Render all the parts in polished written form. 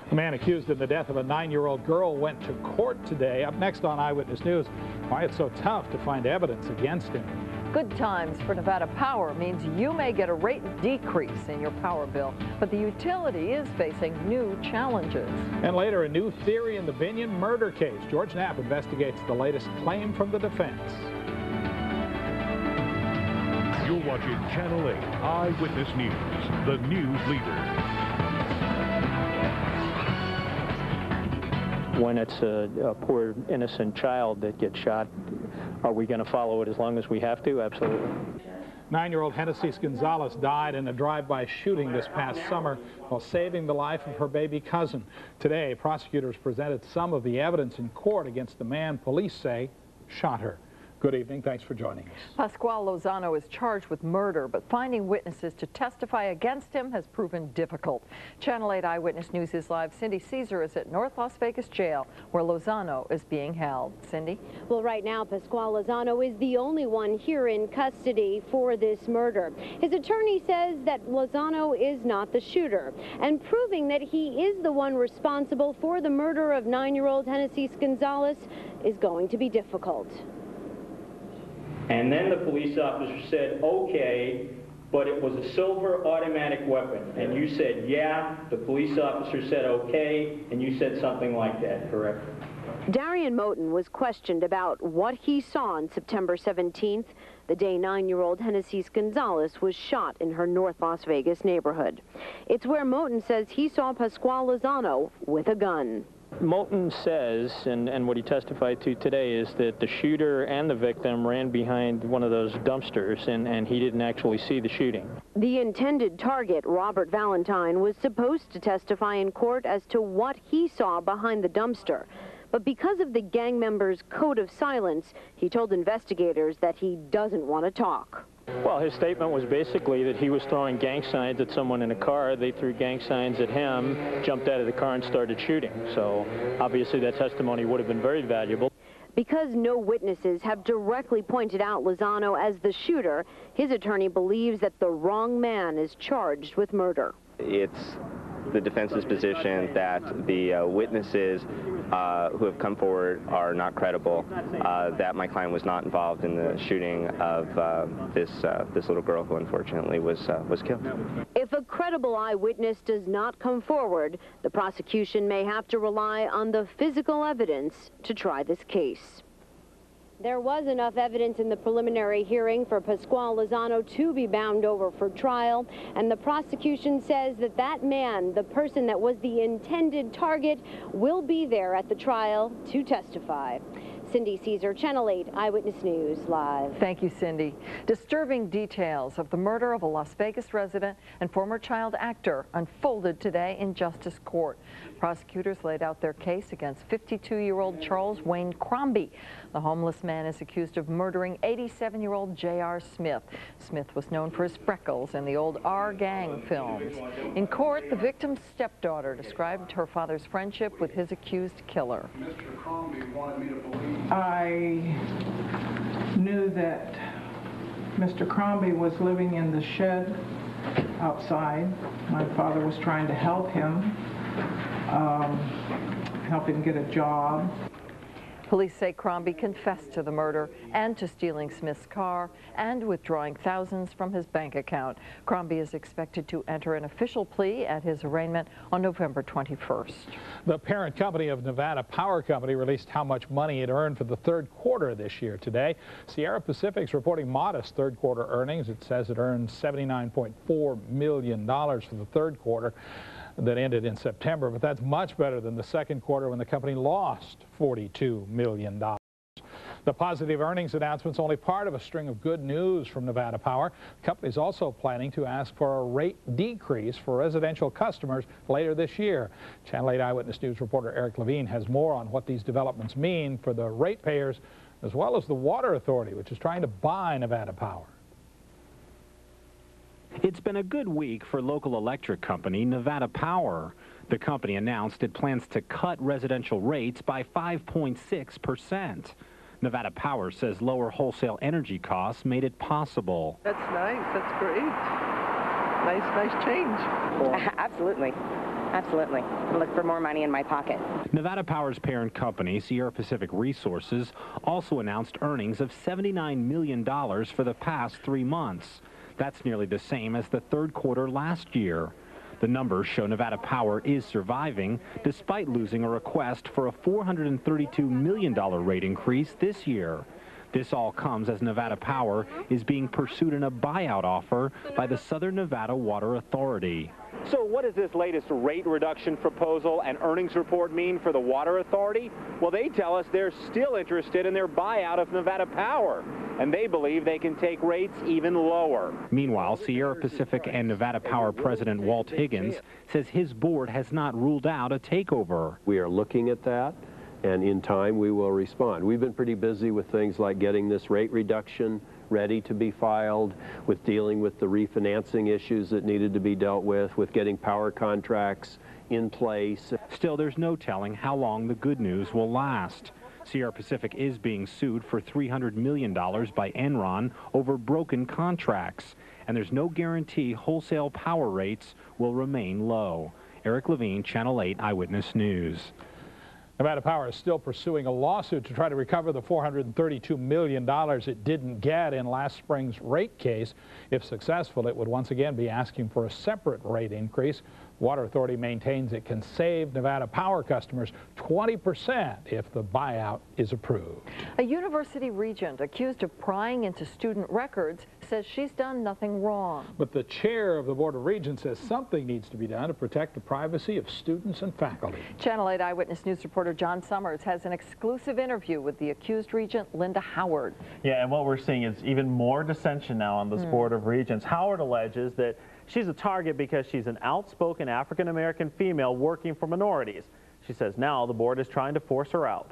The man accused in the death of a 9-year-old girl went to court today. Up next on Eyewitness News, why it's so tough to find evidence against him. Good times for Nevada Power means you may get a rate decrease in your power bill, but the utility is facing new challenges. And later, a new theory in the Binion murder case. George Knapp investigates the latest claim from the defense. You're watching Channel 8 Eyewitness News, the news leader. When it's a poor innocent child that gets shot, are we going to follow it as long as we have to? Absolutely. 9-year-old Genesis Gonzalez died in a drive-by shooting this past summer while saving the life of her baby cousin. Today, prosecutors presented some of the evidence in court against the man police say shot her. Good evening. Thanks for joining us. Pascual Lozano is charged with murder, but finding witnesses to testify against him has proven difficult. Channel 8 Eyewitness News is live. Cindy Caesar is at North Las Vegas Jail, where Lozano is being held. Cindy? Well, right now, Pascual Lozano is the only one here in custody for this murder. His attorney says that Lozano is not the shooter, and proving that he is the one responsible for the murder of 9-year-old Genesis Gonzalez is going to be difficult. And then the police officer said, okay, but it was a silver automatic weapon. And you said, yeah. The police officer said, okay, and you said something like that, correct? Darian Moten was questioned about what he saw on September 17th, the day 9-year-old Genesis Gonzalez was shot in her North Las Vegas neighborhood. It's where Moten says he saw Pascual Lozano with a gun. Moten says, and what he testified to today, is that the shooter and the victim ran behind one of those dumpsters, and he didn't actually see the shooting. The intended target, Robert Valentine, was supposed to testify in court as to what he saw behind the dumpster. But because of the gang member's code of silence, he told investigators that he doesn't want to talk. Well, his statement was basically that he was throwing gang signs at someone in a car. They threw gang signs at him, jumped out of the car, and started shooting. So obviously that testimony would have been very valuable. Because no witnesses have directly pointed out Lozano as the shooter, his attorney believes that the wrong man is charged with murder. It's the defense's position that the witnesses who have come forward are not credible, that my client was not involved in the shooting of this little girl who unfortunately was killed. If a credible eyewitness does not come forward, the prosecution may have to rely on the physical evidence to try this case. There was enough evidence in the preliminary hearing for Pascual Lozano to be bound over for trial, and the prosecution says that that man, the person that was the intended target, will be there at the trial to testify. Cindy Caesar, Channel 8 Eyewitness News, live. Thank you, Cindy. Disturbing details of the murder of a Las Vegas resident and former child actor unfolded today in Justice Court. Prosecutors laid out their case against 52-year-old Charles Wayne Crombie. The homeless man is accused of murdering 87-year-old J.R. Smith. Smith was known for his freckles in the old R Gang films. In court, the victim's stepdaughter described her father's friendship with his accused killer. Mr. Crombie wanted me to believe. I knew that Mr. Crombie was living in the shed outside. My father was trying to help him get a job. Police say Crombie confessed to the murder and to stealing Smith's car and withdrawing thousands from his bank account. Crombie is expected to enter an official plea at his arraignment on November 21st. The parent company of Nevada Power Company released how much money it earned for the third quarter this year today. Sierra Pacific's reporting modest third quarter earnings. It says it earned $79.4 million for the third quarter that ended in September, but that's much better than the second quarter when the company lost $42 million. The positive earnings announcement's only part of a string of good news from Nevada Power. The company's also planning to ask for a rate decrease for residential customers later this year. Channel 8 Eyewitness News reporter Eric Levine has more on what these developments mean for the ratepayers as well as the Water Authority, which is trying to buy Nevada Power. It's been a good week for local electric company Nevada Power. The company announced it plans to cut residential rates by 5.6%. Nevada Power says lower wholesale energy costs made it possible. That's nice. That's great. nice change. Absolutely. Absolutely. Look for more money in my pocket. Nevada Power's parent company, Sierra Pacific Resources, also announced earnings of $79 million for the past 3 months. That's nearly the same as the third quarter last year. The numbers show Nevada Power is surviving despite losing a request for a $432 million rate increase this year. This all comes as Nevada Power is being pursued in a buyout offer by the Southern Nevada Water Authority. So what does this latest rate reduction proposal and earnings report mean for the Water Authority? Well, they tell us they're still interested in their buyout of Nevada Power, and they believe they can take rates even lower. Meanwhile, Sierra Pacific and Nevada Power President Walt Higgins says his board has not ruled out a takeover. We are looking at that, and in time we will respond. We've been pretty busy with things like getting this rate reduction ready to be filed, with dealing with the refinancing issues that needed to be dealt with getting power contracts in place. Still, there's no telling how long the good news will last. Sierra Pacific is being sued for $300 million by Enron over broken contracts, and there's no guarantee wholesale power rates will remain low. Eric Levine, Channel 8 Eyewitness News. Nevada Power is still pursuing a lawsuit to try to recover the $432 million it didn't get in last spring's rate case. If successful, it would once again be asking for a separate rate increase. Water Authority maintains it can save Nevada Power customers 20% if the buyout is approved. A university regent accused of prying into student records says she's done nothing wrong. But the chair of the Board of Regents says something needs to be done to protect the privacy of students and faculty. Channel 8 Eyewitness News reporter John Summers has an exclusive interview with the accused regent, Linda Howard. Yeah, and what we're seeing is even more dissension now on this Board of Regents. Howard alleges that she's a target because she's an outspoken African-American female working for minorities. She says now the board is trying to force her out.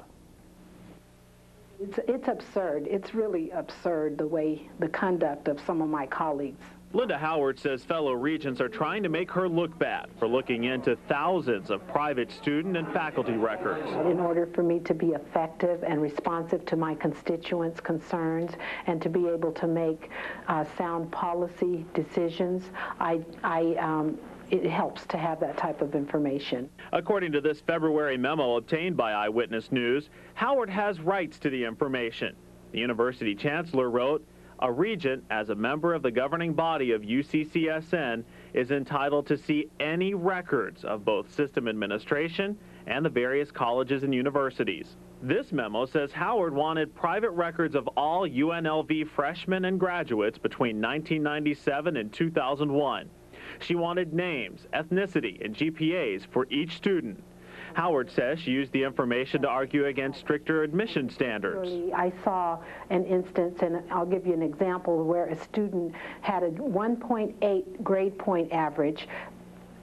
It's absurd. It's really absurd the conduct of some of my colleagues. Linda Howard says fellow regents are trying to make her look bad for looking into thousands of private student and faculty records. In order for me to be effective and responsive to my constituents' concerns and to be able to make sound policy decisions, it helps to have that type of information. According to this February memo obtained by Eyewitness News, Howard has rights to the information. The university chancellor wrote, "A regent, as a member of the governing body of UCCSN, is entitled to see any records of both system administration and the various colleges and universities." This memo says Howard wanted private records of all UNLV freshmen and graduates between 1997 and 2001. She wanted names, ethnicity, and GPAs for each student. Howard says she used the information to argue against stricter admission standards. I saw an instance, and I'll give you an example, where a student had a 1.8 grade point average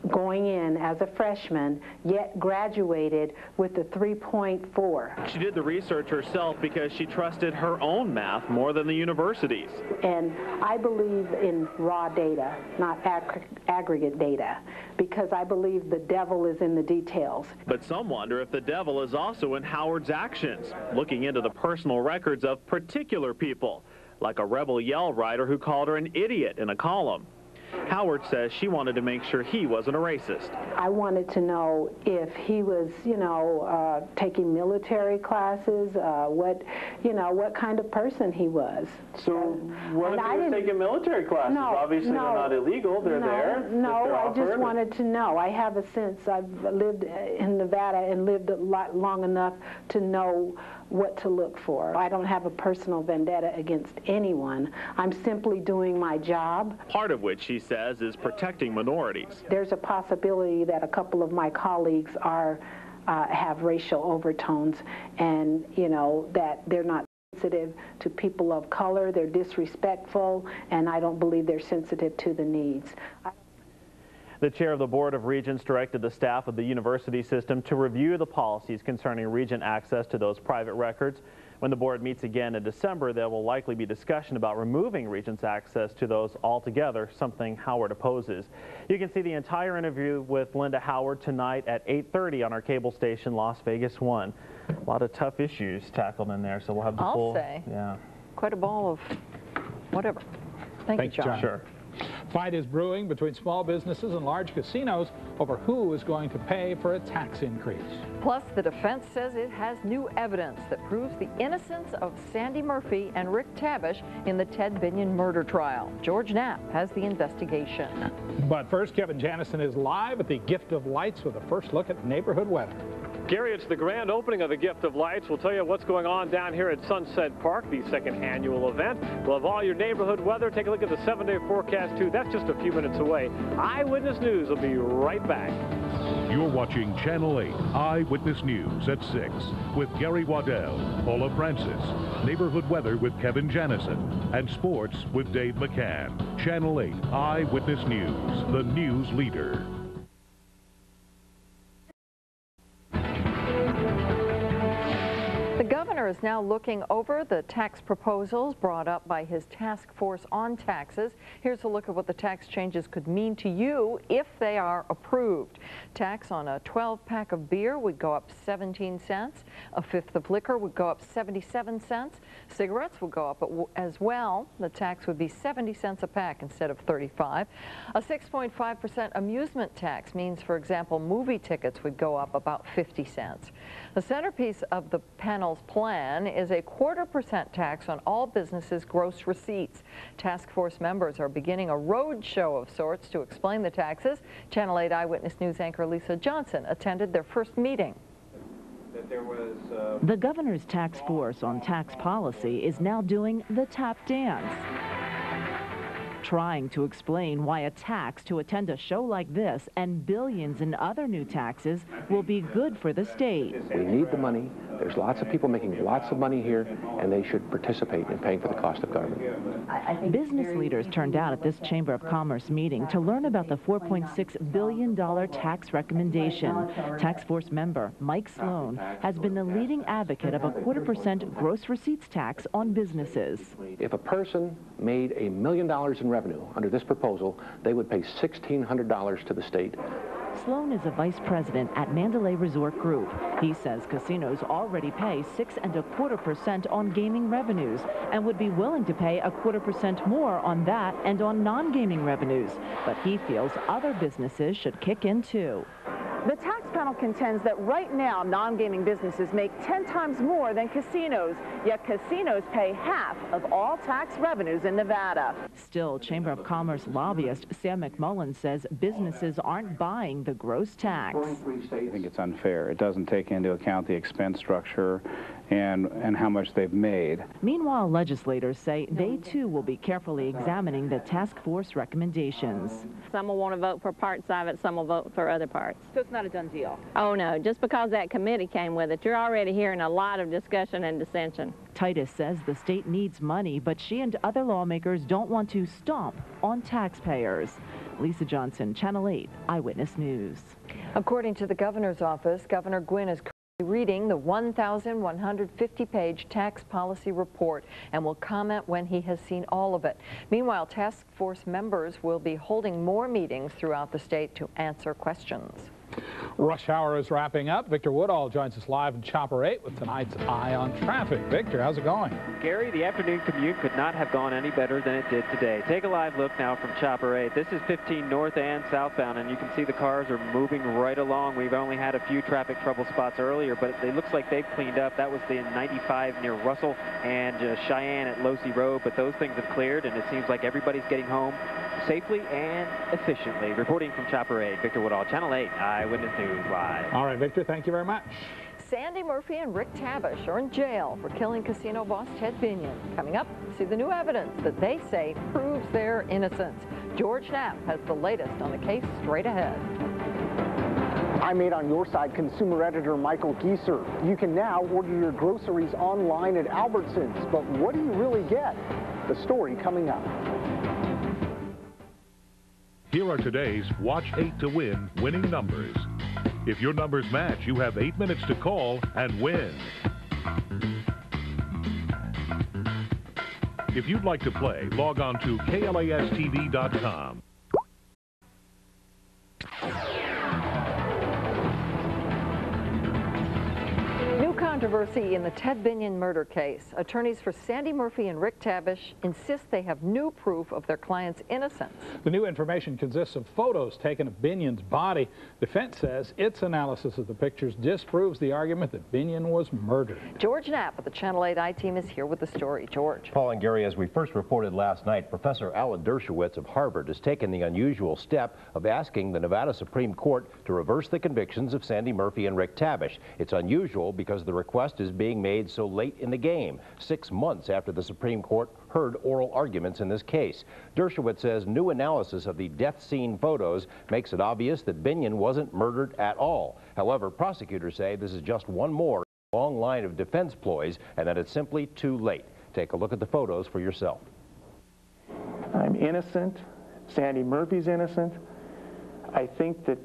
going in as a freshman, yet graduated with a 3.4. She did the research herself because she trusted her own math more than the university's. And I believe in raw data, not aggregate data, because I believe the devil is in the details. But some wonder if the devil is also in Howard's actions, looking into the personal records of particular people, like a Rebel Yell writer who called her an idiot in a column. Howard says she wanted to make sure he wasn't a racist. I wanted to know if he was, taking military classes, what kind of person he was. So what if he was taking military classes? Obviously they're not illegal, they're there. No, I just wanted to know. I have a sense. I've lived in Nevada and lived a lot long enough to know what to look for. I don't have a personal vendetta against anyone. I'm simply doing my job. Part of which, she says, is protecting minorities. There's a possibility that a couple of my colleagues have racial overtones, and that they're not sensitive to people of color, they're disrespectful, and I don't believe they're sensitive to the needs. The chair of the Board of Regents directed the staff of the university system to review the policies concerning regent access to those private records. When the board meets again in December, there will likely be discussion about removing regents' access to those altogether, something Howard opposes. You can see the entire interview with Linda Howard tonight at 8:30 on our cable station, Las Vegas 1. A lot of tough issues tackled in there, so we'll have the full... I'll say. Yeah. Quite a ball of whatever. Thank you, John. Sure. Fight is brewing between small businesses and large casinos over who is going to pay for a tax increase. Plus, the defense says it has new evidence that proves the innocence of Sandy Murphy and Rick Tabish in the Ted Binion murder trial. George Knapp has the investigation. But first, Kevin Jannison is live at the Gift of Lights with a first look at neighborhood weather. Gary, it's the grand opening of the Gift of Lights. We'll tell you what's going on down here at Sunset Park, the second annual event. We'll have all your neighborhood weather. Take a look at the 7-day forecast, too. That's just a few minutes away. Eyewitness News will be right back. You're watching Channel 8 Eyewitness News at 6 with Gary Waddell, Paula Francis, neighborhood weather with Kevin Jannison, and sports with Dave McCann. Channel 8 Eyewitness News, the news leader. The governor is now looking over the tax proposals brought up by his task force on taxes. Here's a look at what the tax changes could mean to you if they are approved. Tax on a 12-pack of beer would go up 17 cents. A fifth of liquor would go up 77 cents. Cigarettes would go up as well. The tax would be 70 cents a pack instead of 35. A 6.5% amusement tax means, for example, movie tickets would go up about 50 cents. The centerpiece of the panel's plan is a 0.25% tax on all businesses' gross receipts. Task force members are beginning a road show of sorts to explain the taxes. Channel 8 Eyewitness News anchor Lisa Johnson attended their first meeting. The governor's task force on tax policy is now doing the tap dance, trying to explain why a tax to attend a show like this and billions in other new taxes will be good for the state. We need the money. There's lots of people making lots of money here, and they should participate in paying for the cost of government. Business leaders turned out at this Chamber of Commerce meeting to learn about the $4.6 billion tax recommendation. Tax force member Mike Sloan has been the leading advocate of a 0.25% gross receipts tax on businesses. If a person made $1 million in revenue under this proposal, they would pay $1,600 to the state. Sloan is a vice president at Mandalay Resort Group. He says casinos already pay 6.25% on gaming revenues and would be willing to pay 0.25% more on that and on non-gaming revenues. But he feels other businesses should kick in too. The tax panel contends that right now non-gaming businesses make 10 times more than casinos, yet casinos pay half of all tax revenues in Nevada. Still, Chamber of Commerce lobbyist Sam McMullen says businesses aren't buying the gross tax. I think it's unfair. It doesn't take into account the expense structure and how much they've made. Meanwhile, legislators say they too will be carefully examining the task force recommendations. Some will want to vote for parts of it, some will vote for other parts. So it's not a done deal? Oh no, just because that committee came with it, you're already hearing a lot of discussion and dissension. Titus says the state needs money, but she and other lawmakers don't want to stomp on taxpayers. Lisa Johnson, Channel 8 Eyewitness News. According to the governor's office, Governor Gwynn is reading the 1,150-page tax policy report and will comment when he has seen all of it. Meanwhile, task force members will be holding more meetings throughout the state to answer questions. Rush hour is wrapping up. Victor Woodall joins us live in Chopper 8 with tonight's Eye on Traffic. Victor, how's it going? Gary, the afternoon commute could not have gone any better than it did today. Take a live look now from Chopper 8. This is 15 north and southbound, and you can see the cars are moving right along. We've only had a few traffic trouble spots earlier, but it looks like they've cleaned up. That was the 95 near Russell and Cheyenne at Losey Road, but those things have cleared, and it seems like everybody's getting home safely and efficiently. Reporting from Chopper 8, Victor Woodall, Channel 8 Eyewitness News Live. All right, Victor, thank you very much. Sandy Murphy and Rick Tabish are in jail for killing casino boss Ted Binion. Coming up, see the new evidence that they say proves their innocence. George Knapp has the latest on the case straight ahead. I'm 8 on your side consumer editor Michael Gieser. You can now order your groceries online at Albertsons, but what do you really get? The story coming up. Here are today's Watch 8 to Win winning numbers. If your numbers match, you have 8 minutes to call and win. If you'd like to play, log on to KLAS-TV.com. New Controversy in the Ted Binion murder case. Attorneys for Sandy Murphy and Rick Tabish insist they have new proof of their client's innocence. The new information consists of photos taken of Binion's body. Defense says its analysis of the pictures disproves the argument that Binion was murdered. George Knapp of the Channel 8 I-Team is here with the story. George. Paul and Gary, as we first reported last night, Professor Alan Dershowitz of Harvard has taken the unusual step of asking the Nevada Supreme Court to reverse the convictions of Sandy Murphy and Rick Tabish. It's unusual because the request is being made so late in the game, 6 months after the Supreme Court heard oral arguments in this case. Dershowitz says new analysis of the death scene photos makes it obvious that Binion wasn't murdered at all. However, prosecutors say this is just one more in a long line of defense ploys and that it's simply too late. Take a look at the photos for yourself. I'm innocent. Sandy Murphy's innocent. I think that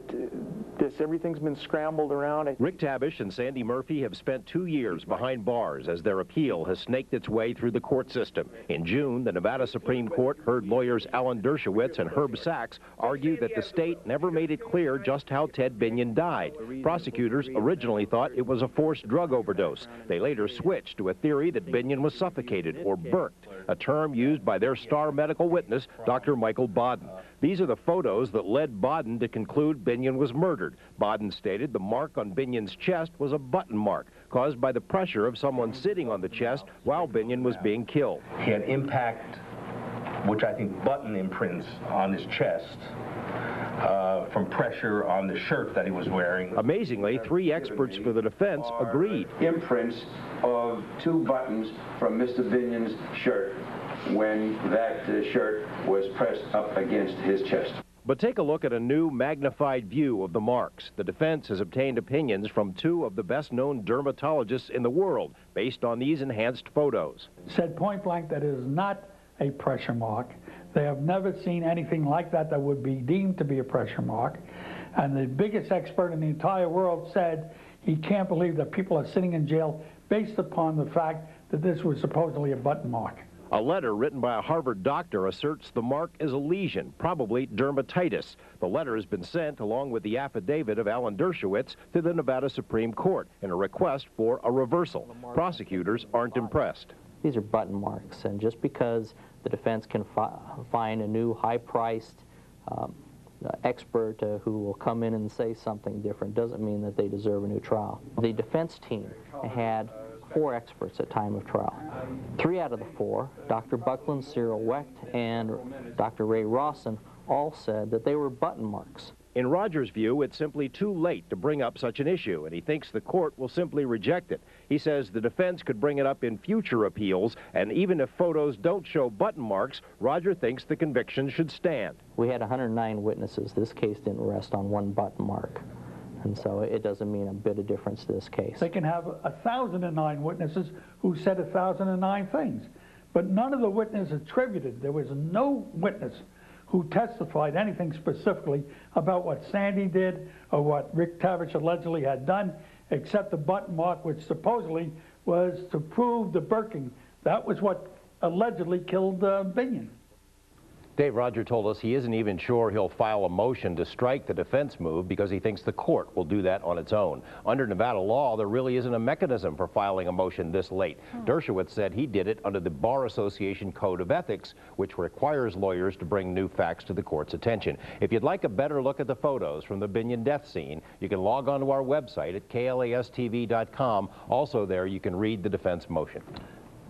everything's been scrambled around. Rick Tabish and Sandy Murphy have spent 2 years behind bars as their appeal has snaked its way through the court system. In June, the Nevada Supreme Court heard lawyers Alan Dershowitz and Herb Sachs argue that the state never made it clear just how Ted Binion died. Prosecutors originally thought it was a forced drug overdose. They later switched to a theory that Binion was suffocated or burnt, a term used by their star medical witness, Dr. Michael Baden. These are the photos that led Baden to conclude Binion was murdered. Baden stated the mark on Binion's chest was a button mark caused by the pressure of someone sitting on the chest while Binion was being killed. He had impact, which I think button imprints on his chest from pressure on the shirt that he was wearing. Amazingly, 3 experts for the defense agreed. Imprints of 2 buttons from Mr. Binion's shirt when that shirt was pressed up against his chest. But take a look at a new magnified view of the marks. The defense has obtained opinions from 2 of the best-known dermatologists in the world based on these enhanced photos. Said point blank that it is not a pressure mark. They have never seen anything like that that would be deemed to be a pressure mark. And the biggest expert in the entire world said he can't believe that people are sitting in jail based upon the fact that this was supposedly a button mark. A letter written by a Harvard doctor asserts the mark is a lesion, probably dermatitis. The letter has been sent along with the affidavit of Alan Dershowitz to the Nevada Supreme Court in a request for a reversal. Prosecutors aren't impressed. These are button marks, and just because the defense can find a new high-priced expert who will come in and say something different doesn't mean that they deserve a new trial. The defense team had 4 experts at time of trial. 3 out of the 4, Dr. Buckland, Cyril Wecht, and Dr. Ray Rawson, all said that they were button marks. In Rogers' view, it's simply too late to bring up such an issue, and he thinks the court will simply reject it. He says the defense could bring it up in future appeals, and even if photos don't show button marks, Roger thinks the conviction should stand. We had 109 witnesses. This case didn't rest on 1 button mark. And so it doesn't mean a bit of difference to this case. They can have 1,009 witnesses who said 1,009 things. But none of the witnesses attributed. There was no witness who testified anything specifically about what Sandy did or what Rick Tabish allegedly had done, except the button mark, which supposedly was to prove the burking. That was what allegedly killed Binion. Dave Roger told us he isn't even sure he'll file a motion to strike the defense move because he thinks the court will do that on its own. Under Nevada law, there really isn't a mechanism for filing a motion this late. Dershowitz said he did it under the Bar Association Code of Ethics, which requires lawyers to bring new facts to the court's attention. If you'd like a better look at the photos from the Binion death scene, you can log on to our website at KLAS-TV.com. Also there, you can read the defense motion.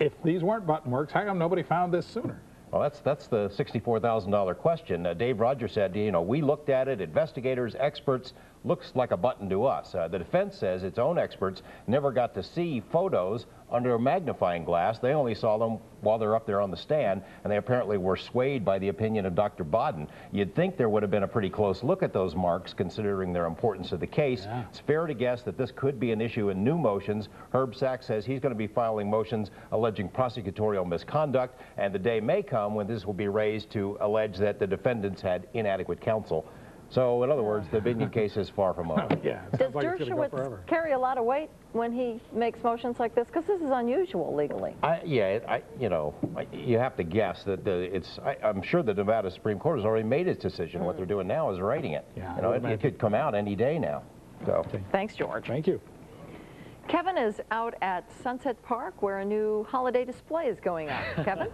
If these weren't button marks, how come nobody found this sooner? Well, that's the $64,000 question. Dave Rogers said, you know, we looked at it, investigators, experts, looks like a button to us. The defense says its own experts never got to see photos under a magnifying glass. They only saw them while they're up there on the stand, and they apparently were swayed by the opinion of Dr. Baden. You'd think there would have been a pretty close look at those marks, considering their importance to the case. Yeah. It's fair to guess that this could be an issue in new motions. Herb Sachs says he's going to be filing motions alleging prosecutorial misconduct, and the day may come when this will be raised to allege that the defendants had inadequate counsel. So, in other words, the Binion case is far from over. Yeah, does Dershowitz carry a lot of weight when he makes motions like this? Because this is unusual legally. You know, you have to guess that I'm sure the Nevada Supreme Court has already made its decision. What they're doing now is writing it. Yeah, you know, it could come out any day now. So. Thanks, George. Thank you. Kevin is out at Sunset Park where a new holiday display is going up. Kevin?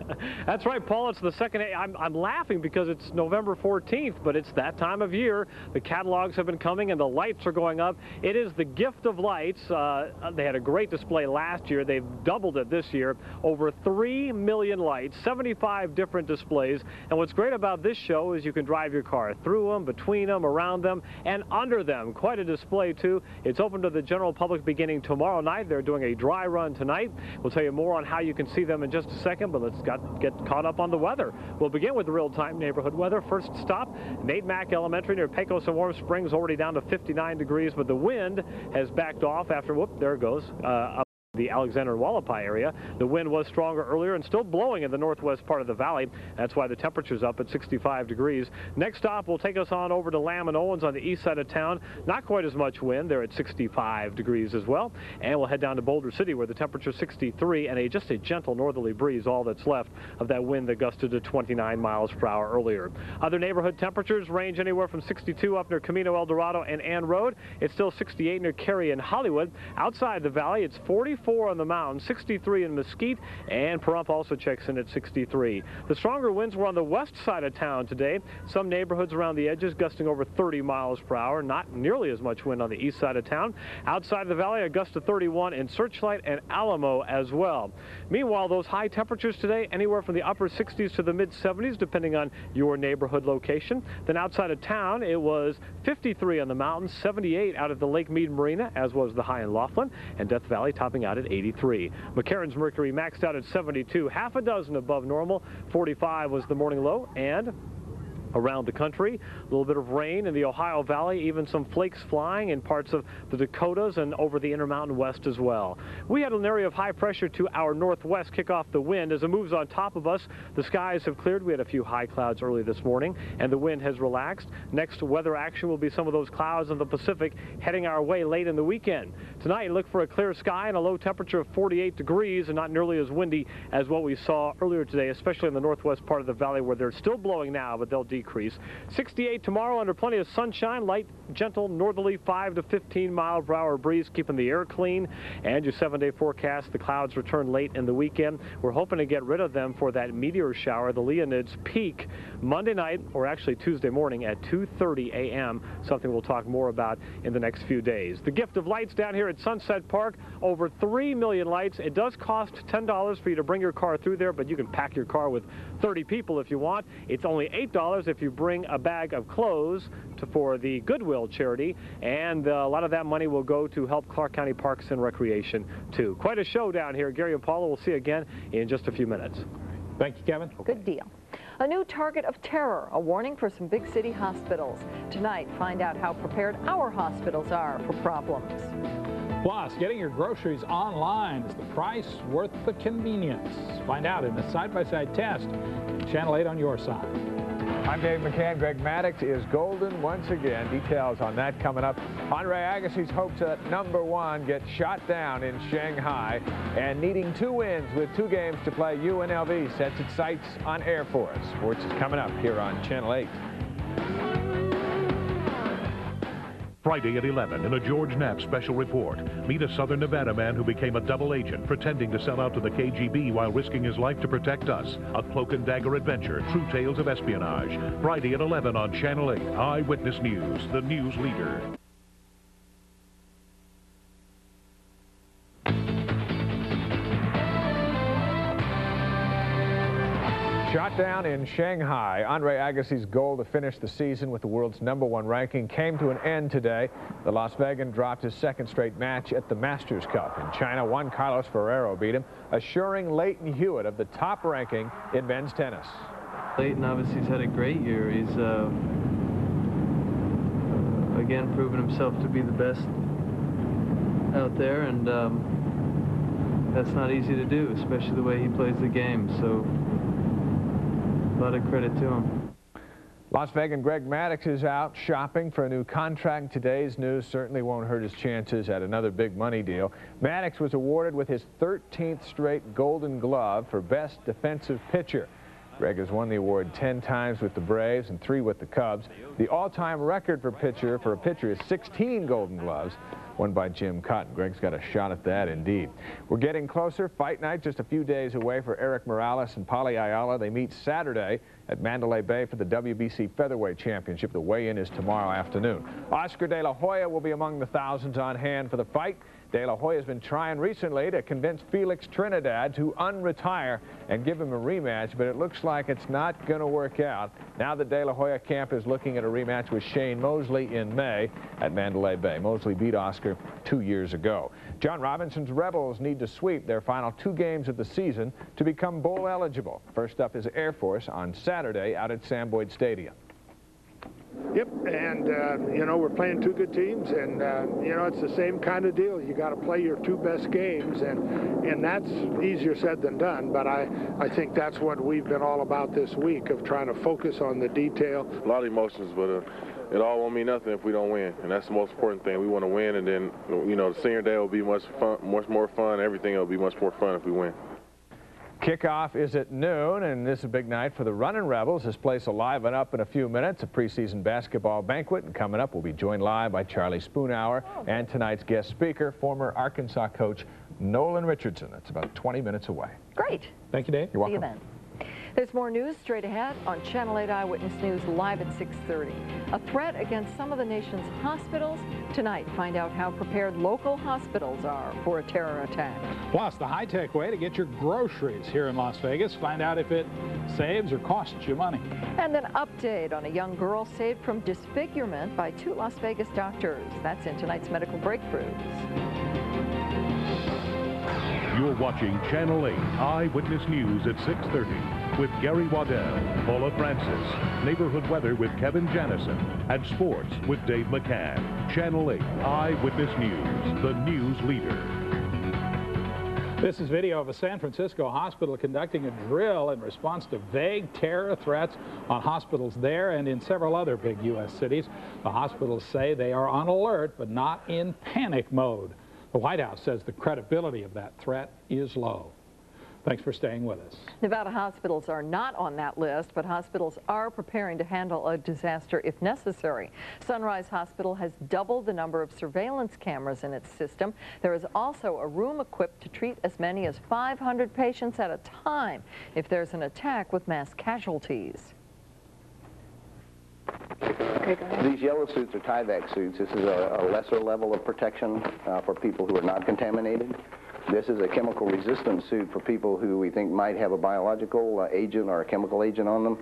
That's right, Paul. It's the second. I'm laughing because it's November 14th, but it's that time of year. The catalogs have been coming and the lights are going up. It is the Gift of Lights. They had a great display last year. They've doubled it this year. Over 3 million lights, 75 different displays. And what's great about this show is you can drive your car through them, between them, around them, and under them. Quite a display, too. It's open to the general public beginning tomorrow night. They're doing a dry run tonight. We'll tell you more on how you can see them in just a second, but let's get caught up on the weather. We'll begin with the real-time neighborhood weather. First stop, Nate Mack Elementary near Pecos and Warm Springs, already down to 59 degrees, but the wind has backed off after, whoop, there it goes, up the Alexander and Wallapai area. The wind was stronger earlier and still blowing in the northwest part of the valley. That's why the temperature's up at 65 degrees. Next stop will take us on over to Lamb and Owens on the east side of town. Not quite as much wind. They're at 65 degrees as well. And we'll head down to Boulder City where the temperature's 63 and just a gentle northerly breeze, all that's left of that wind that gusted to 29 miles per hour earlier. Other neighborhood temperatures range anywhere from 62 up near Camino El Dorado and Ann Road. It's still 68 near Cary and Hollywood. Outside the valley, it's 44 on the mountain, 63 in Mesquite, and Pahrump also checks in at 63. The stronger winds were on the west side of town today. Some neighborhoods around the edges gusting over 30 miles per hour. Not nearly as much wind on the east side of town. Outside the valley, a gust of 31 in Searchlight and Alamo as well. Meanwhile, those high temperatures today, anywhere from the upper 60s to the mid 70s, depending on your neighborhood location. Then outside of town, it was 53 on the mountain, 78 out at the Lake Mead Marina, as was the high in Laughlin, and Death Valley topping out at 83. McCarran's mercury maxed out at 72, half a dozen above normal. 45 was the morning low, and around the country, a little bit of rain in the Ohio Valley, even some flakes flying in parts of the Dakotas and over the Intermountain West as well. We had an area of high pressure to our northwest kick off the wind. As it moves on top of us, the skies have cleared. We had a few high clouds early this morning, and the wind has relaxed. Next weather action will be some of those clouds in the Pacific heading our way late in the weekend. Tonight, look for a clear sky and a low temperature of 48 degrees and not nearly as windy as what we saw earlier today, especially in the northwest part of the valley where they're still blowing now, but they'll decrease. 68 tomorrow under plenty of sunshine, light, gentle, northerly 5 to 15 mile per hour breeze, keeping the air clean. And your 7-day forecast, the clouds return late in the weekend. We're hoping to get rid of them for that meteor shower. The Leonids peak Monday night, or actually Tuesday morning at 2:30 a.m., something we'll talk more about in the next few days. The Gift of Lights down here at Sunset Park, over 3 million lights. It does cost $10 for you to bring your car through there, but you can pack your car with 30 people if you want. It's only $8 if you bring a bag of clothes for the Goodwill charity, and a lot of that money will go to help Clark County Parks and Recreation too. Quite a show down here. Gary and Paula will see you again in just a few minutes. Thank you, Kevin. Good deal. A new target of terror, a warning for some big city hospitals. Tonight, find out how prepared our hospitals are for problems. Plus, getting your groceries online, is the price worth the convenience? Find out in a side-by-side test. Channel 8 on your side. I'm Dave McCann. Greg Maddux is golden once again. Details on that coming up. Andre Agassi's hopes that #1 gets shot down in Shanghai, and needing 2 wins with 2 games to play, UNLV sets its sights on Air Force. Sports is coming up here on Channel 8. Friday at 11 in a George Knapp special report. Meet a Southern Nevada man who became a double agent, pretending to sell out to the KGB while risking his life to protect us. A cloak and dagger adventure, true tales of espionage. Friday at 11 on Channel 8, Eyewitness News, the news leader. Shot down in Shanghai, Andre Agassi's goal to finish the season with the world's #1 ranking came to an end today. The Las Vegan dropped his 2nd straight match at the Masters Cup. In China, Juan Carlos Ferrero beat him, assuring Leighton Hewitt of the top ranking in men's tennis. Leighton obviously has had a great year. He's again proven himself to be the best out there, and that's not easy to do, especially the way he plays the game. So a lot of credit to him. Las Vegas Greg Maddux is out shopping for a new contract. Today's news certainly won't hurt his chances at another big money deal. Maddux was awarded with his 13th straight Golden Glove for Best Defensive Pitcher. Greg has won the award 10 times with the Braves and 3 with the Cubs. The all-time record for a pitcher is 16 Golden Gloves, won by Jim Cotton. Greg's got a shot at that, indeed. We're getting closer. Fight night just a few days away for Eric Morales and Paula Ayala. They meet Saturday at Mandalay Bay for the WBC Featherweight Championship. The weigh-in is tomorrow afternoon. Oscar De La Hoya will be among the thousands on hand for the fight. De La Hoya has been trying recently to convince Felix Trinidad to unretire and give him a rematch, but it looks like it's not going to work out. Now the De La Hoya camp is looking at a rematch with Shane Mosley in May at Mandalay Bay. Mosley beat Oscar 2 years ago. John Robinson's Rebels need to sweep their final 2 games of the season to become bowl eligible. First up is Air Force on Saturday out at Sam Boyd Stadium. Yep, and, you know, we're playing 2 good teams, and, you know, it's the same kind of deal. You got to play your 2 best games, and that's easier said than done, but I think that's what we've been all about this week, of trying to focus on the detail. A lot of emotions, but it all won't mean nothing if we don't win, and that's the most important thing. We want to win, and then, you know, the senior day will be much more fun. Everything will be much more fun if we win. Kickoff is at noon, and this is a big night for the Runnin' Rebels. This place will liven up in a few minutes, a preseason basketball banquet, and coming up we'll be joined live by Charlie Spoonhour and tonight's guest speaker, former Arkansas coach Nolan Richardson. That's about 20 minutes away. Great. Thank you, Dave. You're welcome. See you then. There's more news straight ahead on Channel 8 Eyewitness News live at 6:30. A threat against some of the nation's hospitals. Tonight, find out how prepared local hospitals are for a terror attack. Plus, the high-tech way to get your groceries here in Las Vegas. Find out if it saves or costs you money. And an update on a young girl saved from disfigurement by 2 Las Vegas doctors. That's in tonight's Medical Breakthroughs. You're watching Channel 8 Eyewitness News at 6:30 with Gary Waddell, Paula Francis, Neighborhood Weather with Kevin Janison, and Sports with Dave McCann. Channel 8 Eyewitness News, the news leader. This is video of a San Francisco hospital conducting a drill in response to vague terror threats on hospitals there and in several other big U.S. cities. The hospitals say they are on alert, but not in panic mode. The White House says the credibility of that threat is low. Thanks for staying with us. Nevada hospitals are not on that list, but hospitals are preparing to handle a disaster if necessary. Sunrise Hospital has doubled the number of surveillance cameras in its system. There is also a room equipped to treat as many as 500 patients at a time if there's an attack with mass casualties. These yellow suits are Tyvek suits. This is a lesser level of protection for people who are not contaminated. This is a chemical resistant suit for people who we think might have a biological agent or a chemical agent on them.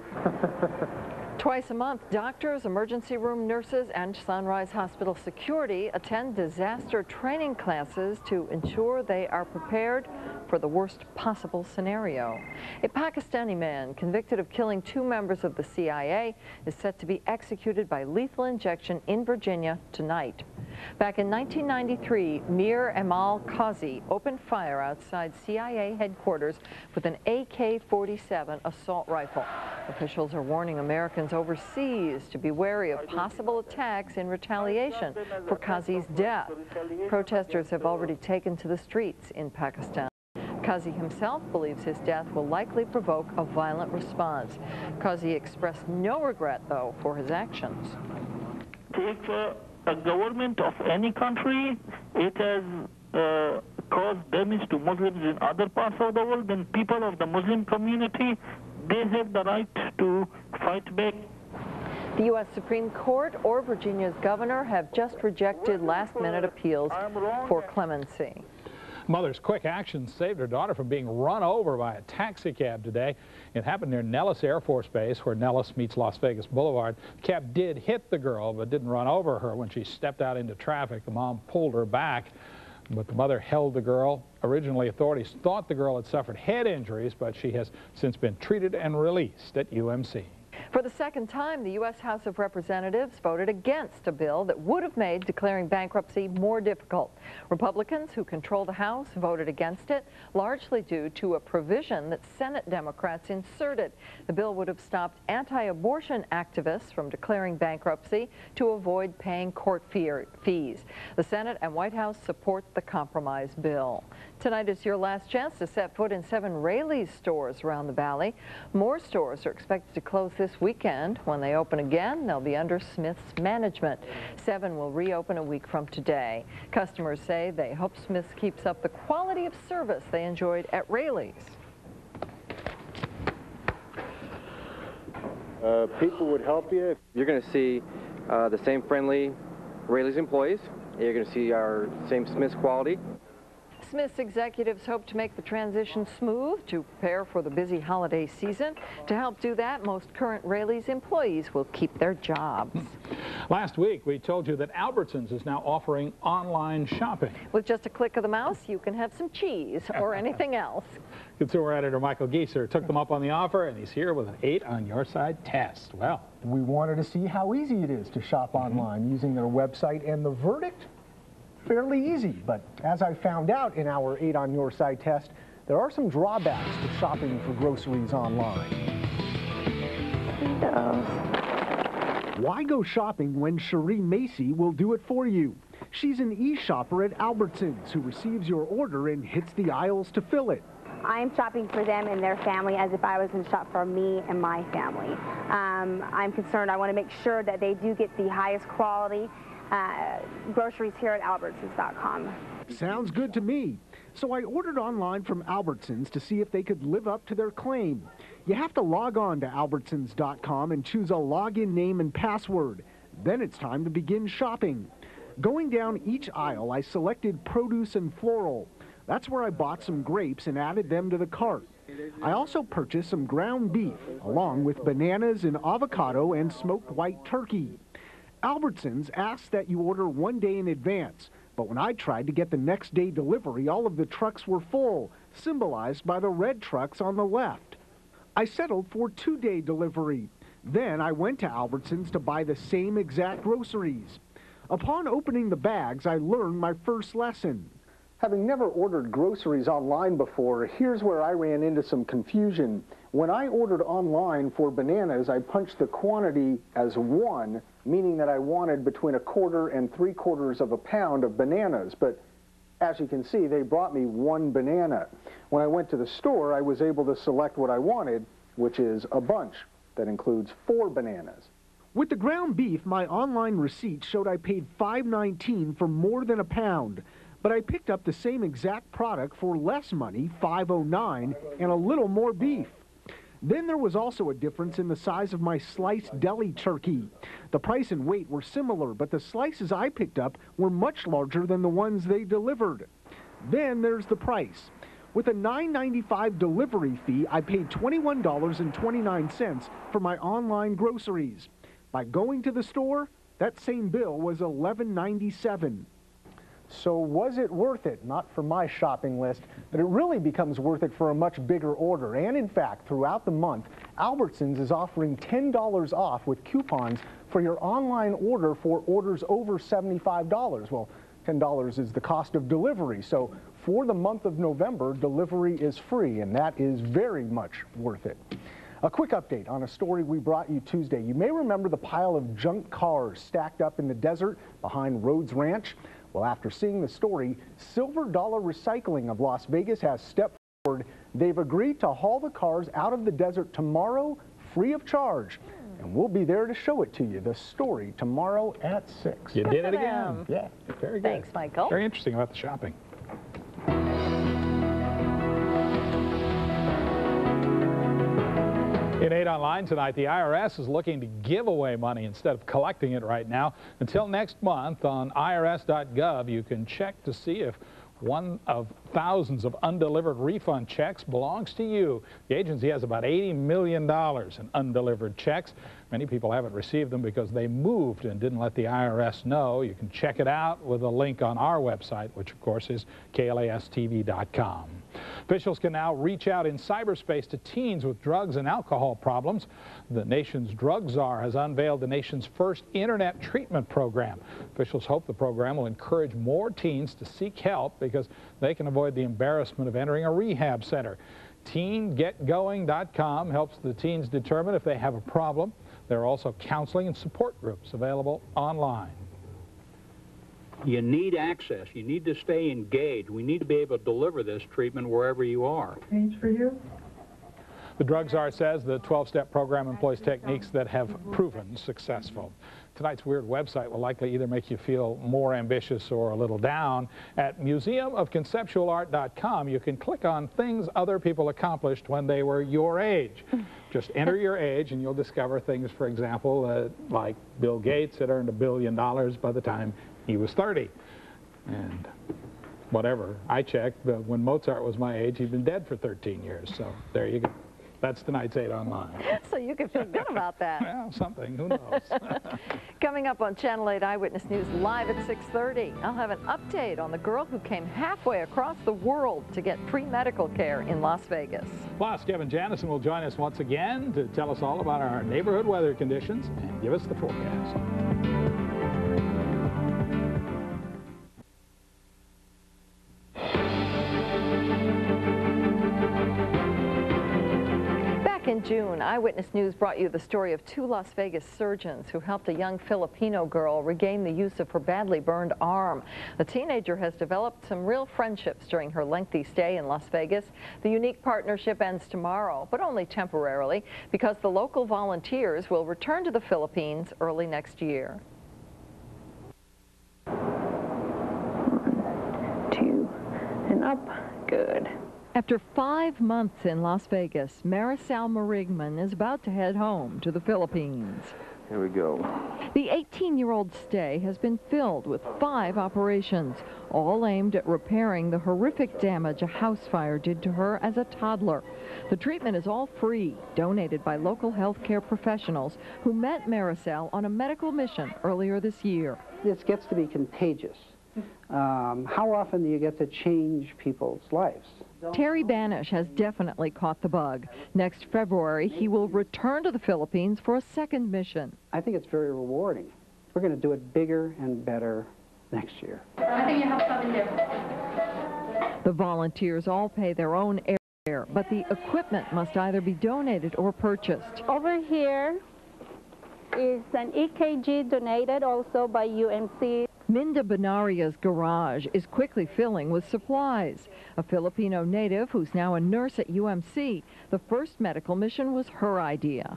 Twice a month, doctors, emergency room nurses, and Sunrise Hospital security attend disaster training classes to ensure they are prepared for the worst possible scenario. A Pakistani man convicted of killing 2 members of the CIA is set to be executed by lethal injection in Virginia tonight. Back in 1993, Mir Amal Qazi opened fire outside CIA headquarters with an AK-47 assault rifle. Officials are warning Americans overseas to be wary of possible attacks in retaliation for Qazi's death. Protesters have already taken to the streets in Pakistan. Qazi himself believes his death will likely provoke a violent response. Qazi expressed no regret, though, for his actions. If a government of any country, it has caused damage to Muslims in other parts of the world, then people of the Muslim community, they have the right to fight back. The U.S. Supreme Court or Virginia's governor have just rejected last-minute appeals for clemency. Mother's quick action saved her daughter from being run over by a taxi cab today. It happened near Nellis Air Force Base, where Nellis meets Las Vegas Boulevard. The cab did hit the girl, but didn't run over her. When she stepped out into traffic, the mom pulled her back, but the mother held the girl. Originally, authorities thought the girl had suffered head injuries, but she has since been treated and released at UMC. For the second time, the U.S. House of Representatives voted against a bill that would have made declaring bankruptcy more difficult. Republicans who control the House voted against it, largely due to a provision that Senate Democrats inserted. The bill would have stopped anti-abortion activists from declaring bankruptcy to avoid paying court fees. The Senate and White House support the compromise bill. Tonight is your last chance to set foot in 7 Raley's stores around the valley. More stores are expected to close this weekend. When they open again, they'll be under Smith's management. 7 will reopen a week from today. Customers say they hope Smith's keeps up the quality of service they enjoyed at Raley's. People would help you. You're going to see the same friendly Raley's employees. You're going to see our same Smith's quality. Smith's executives hope to make the transition smooth to prepare for the busy holiday season. To help do that, most current Raley's employees will keep their jobs. Last week, we told you that Albertsons is now offering online shopping. With just a click of the mouse, you can have some cheese or anything else. Consumer editor Michael Gieser took them up on the offer, and he's here with an 8 on your side test. Well, we wanted to see how easy it is to shop online using their website, and the verdict? Fairly easy, but as I found out in our 8 on your side test, there are some drawbacks to shopping for groceries online. Why go shopping when Cherie Macy will do it for you? She's an e-shopper at Albertsons who receives your order and hits the aisles to fill it. I'm shopping for them and their family as if I was going to shop for me and my family. I'm concerned. I want to make sure that they do get the highest quality groceries here at Albertsons.com. Sounds good to me. So I ordered online from Albertsons to see if they could live up to their claim. You have to log on to Albertsons.com and choose a login name and password. Then it's time to begin shopping. Going down each aisle, I selected produce and floral. That's where I bought some grapes and added them to the cart. I also purchased some ground beef, along with bananas and avocado and smoked white turkey. Albertsons asks that you order 1 day in advance, but when I tried to get the next day delivery, all of the trucks were full, symbolized by the red trucks on the left. I settled for 2-day delivery. Then I went to Albertsons to buy the same exact groceries. Upon opening the bags, I learned my first lesson. Having never ordered groceries online before, here's where I ran into some confusion. When I ordered online for bananas, I punched the quantity as 1, meaning that I wanted between 1/4 and 3/4 of a pound of bananas. But as you can see, they brought me 1 banana. When I went to the store, I was able to select what I wanted, which is a bunch that includes 4 bananas. With the ground beef, my online receipt showed I paid $5.19 for more than a pound. But I picked up the same exact product for less money, $5.09, and a little more beef. Then there was also a difference in the size of my sliced deli turkey. The price and weight were similar, but the slices I picked up were much larger than the ones they delivered. Then there's the price. With a $9.95 delivery fee, I paid $21.29 for my online groceries. By going to the store, that same bill was $11.97. So was it worth it? Not for my shopping list, but it really becomes worth it for a much bigger order. And in fact, throughout the month, Albertsons is offering $10 off with coupons for your online order for orders over $75. Well, $10 is the cost of delivery. So for the month of November, delivery is free, and that is very much worth it. A quick update on a story we brought you Tuesday. You may remember the pile of junk cars stacked up in the desert behind Rhodes Ranch. Well, after seeing the story, Silver Dollar Recycling of Las Vegas has stepped forward. They've agreed to haul the cars out of the desert tomorrow, free of charge. And we'll be there to show it to you. The story tomorrow at 6. You did it again. Yeah, very good. Thanks, Michael. Very interesting about the shopping. In 8 Online tonight, the IRS is looking to give away money instead of collecting it right now. Until next month, on irs.gov, you can check to see if one of thousands of undelivered refund checks belongs to you. The agency has about $80 million in undelivered checks. Many people haven't received them because they moved and didn't let the IRS know. You can check it out with a link on our website, which of course is KLAS-TV.com. Officials can now reach out in cyberspace to teens with drugs and alcohol problems. The nation's drug czar has unveiled the nation's first internet treatment program. Officials hope the program will encourage more teens to seek help because they can avoid the embarrassment of entering a rehab center. TeenGetGoing.com helps the teens determine if they have a problem. There are also counseling and support groups available online. You need access. You need to stay engaged. We need to be able to deliver this treatment wherever you are. Change for you? The drug czar says the 12-step program employs techniques that have proven successful. Tonight's weird website will likely either make you feel more ambitious or a little down. At museumofconceptualart.com, you can click on things other people accomplished when they were your age. Just enter your age and you'll discover things, for example, like Bill Gates had earned $1 billion by the time he was 30. And whatever, I checked, when Mozart was my age, he'd been dead for 13 years. So there you go. That's tonight's 8 Online. So you can feel good about that. Well, something. Who knows? Coming up on Channel 8 Eyewitness News live at 6:30, I'll have an update on the girl who came halfway across the world to get free medical care in Las Vegas. Plus, Kevin Janison will join us once again to tell us all about our neighborhood weather conditions and give us the forecast. In June, Eyewitness News brought you the story of 2 Las Vegas surgeons who helped a young Filipino girl regain the use of her badly burned arm. The teenager has developed some real friendships during her lengthy stay in Las Vegas. The unique partnership ends tomorrow, but only temporarily, because the local volunteers will return to the Philippines early next year. 1, 2, and up. Good. After 5 months in Las Vegas, Maricel Marigman is about to head home to the Philippines. Here we go. The 18-year-old stay has been filled with 5 operations, all aimed at repairing the horrific damage a house fire did to her as a toddler. The treatment is all free, donated by local healthcare professionals who met Maricel on a medical mission earlier this year. This gets to be contagious. How often do you get to change people's lives? Terry Banish has definitely caught the bug. Next February, he will return to the Philippines for a second mission. I think it's very rewarding. We're going to do it bigger and better next year. I think you have something there. The volunteers all pay their own airfare, but the equipment must either be donated or purchased. Over here is an EKG donated also by UMC. Minda Banaria's garage is quickly filling with supplies. A Filipino native who's now a nurse at UMC, the first medical mission was her idea.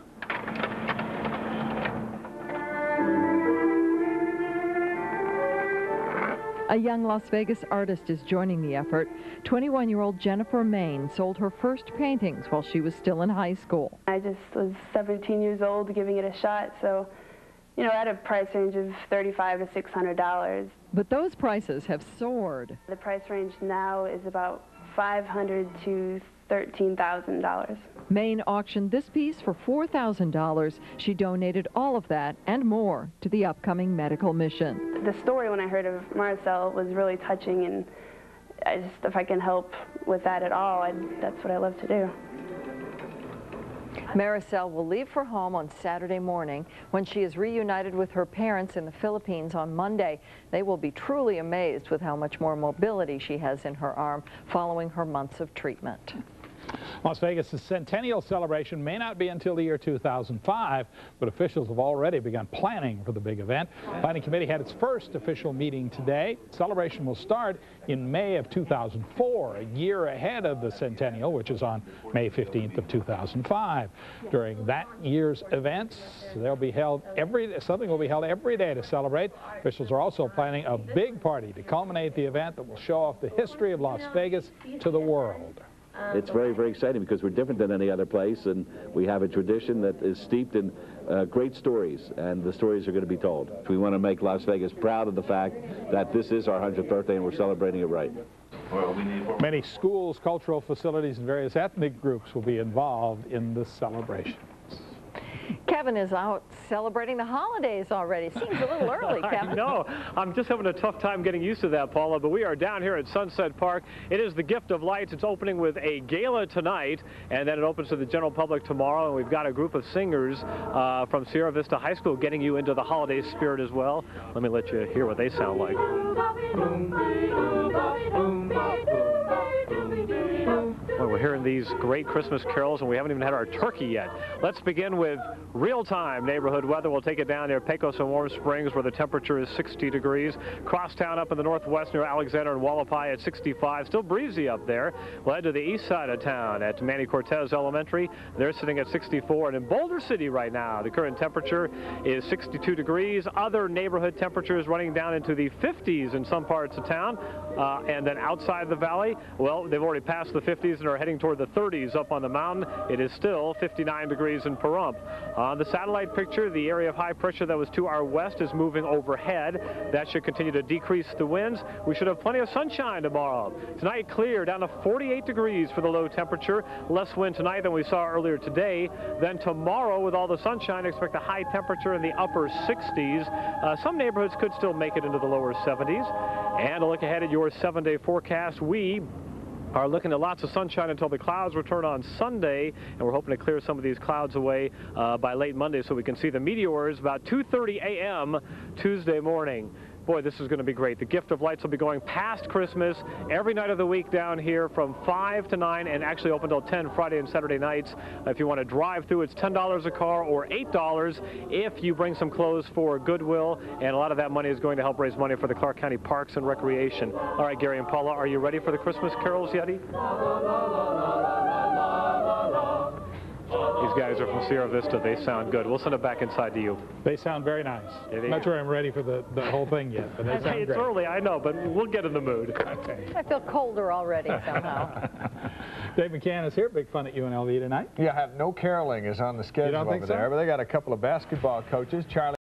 A young Las Vegas artist is joining the effort. 21-year-old Jennifer Main sold her first paintings while she was still in high school. I just was 17 years old giving it a shot, so you know, at a price range of $35 to $600. But those prices have soared. The price range now is about $500 to $13,000. Maine auctioned this piece for $4,000. She donated all of that and more to the upcoming medical mission. The story when I heard of Maricel was really touching, and if I can help with that at all, that's what I love to do. Maricel will leave for home on Saturday morning. When she is reunited with her parents in the Philippines on Monday, they will be truly amazed with how much more mobility she has in her arm following her months of treatment. Las Vegas' centennial celebration may not be until the year 2005, but officials have already begun planning for the big event. The planning committee had its first official meeting today. Celebration will start in May of 2004, a year ahead of the centennial, which is on May 15th of 2005. During that year's events, something will be held every day to celebrate. Officials are also planning a big party to culminate the event that will show off the history of Las Vegas to the world. It's very, very exciting because we're different than any other place, and we have a tradition that is steeped in great stories, and the stories are going to be told. We want to make Las Vegas proud of the fact that this is our 100th birthday and we're celebrating it right. Many schools, cultural facilities, and various ethnic groups will be involved in this celebration. Kevin is out celebrating the holidays already. Seems a little early, Kevin. I know. I'm just having a tough time getting used to that, Paula, but we are down here at Sunset Park. It is the Gift of Lights. It's opening with a gala tonight, and then it opens to the general public tomorrow, and we've got a group of singers from Sierra Vista High School getting you into the holiday spirit as well. Let me let you hear what they sound like. Well, we're hearing these great Christmas carols, and we haven't even had our turkey yet. Let's begin with real-time neighborhood weather. We'll take it down near Pecos and Warm Springs, where the temperature is 60 degrees. Crosstown up in the northwest near Alexander and Wallapai at 65. Still breezy up there. We'll head to the east side of town at Manny Cortez Elementary. They're sitting at 64. And in Boulder City right now, the current temperature is 62 degrees. Other neighborhood temperatures running down into the 50s in some parts of town. And then outside the valley, well, they've already passed the 50s and are heading toward the 30s up on the mountain. It is still 59 degrees in Pahrump. On the satellite picture, the area of high pressure that was to our west is moving overhead. That should continue to decrease the winds. We should have plenty of sunshine tomorrow. Tonight, clear down to 48 degrees for the low temperature. Less wind tonight than we saw earlier today. Then tomorrow, with all the sunshine, expect a high temperature in the upper 60s. Some neighborhoods could still make it into the lower 70s. And a look ahead at your 7-day forecast. We are looking at lots of sunshine until the clouds return on Sunday, and we're hoping to clear some of these clouds away by late Monday so we can see the meteors about 2:30 a.m. Tuesday morning. Boy, this is going to be great. The Gift of Lights will be going past Christmas every night of the week down here from 5 to 9 and actually open until 10 Friday and Saturday nights. If you want to drive through, it's $10 a car or $8 if you bring some clothes for Goodwill, and a lot of that money is going to help raise money for the Clark County Parks and Recreation. All right, Gary and Paula, are you ready for the Christmas carols, Yeti? These guys are from Sierra Vista. They sound good. We'll send it back inside to you. They sound very nice. Yeah, I'm not sure I'm ready for the whole thing yet, but they sound great. It's early, I know, but we'll get in the mood. Okay. I feel colder already somehow. Dave McCann is here. Big fun at UNLV tonight. Yeah, no caroling is on the schedule over there, but they got a couple of basketball coaches. Charlie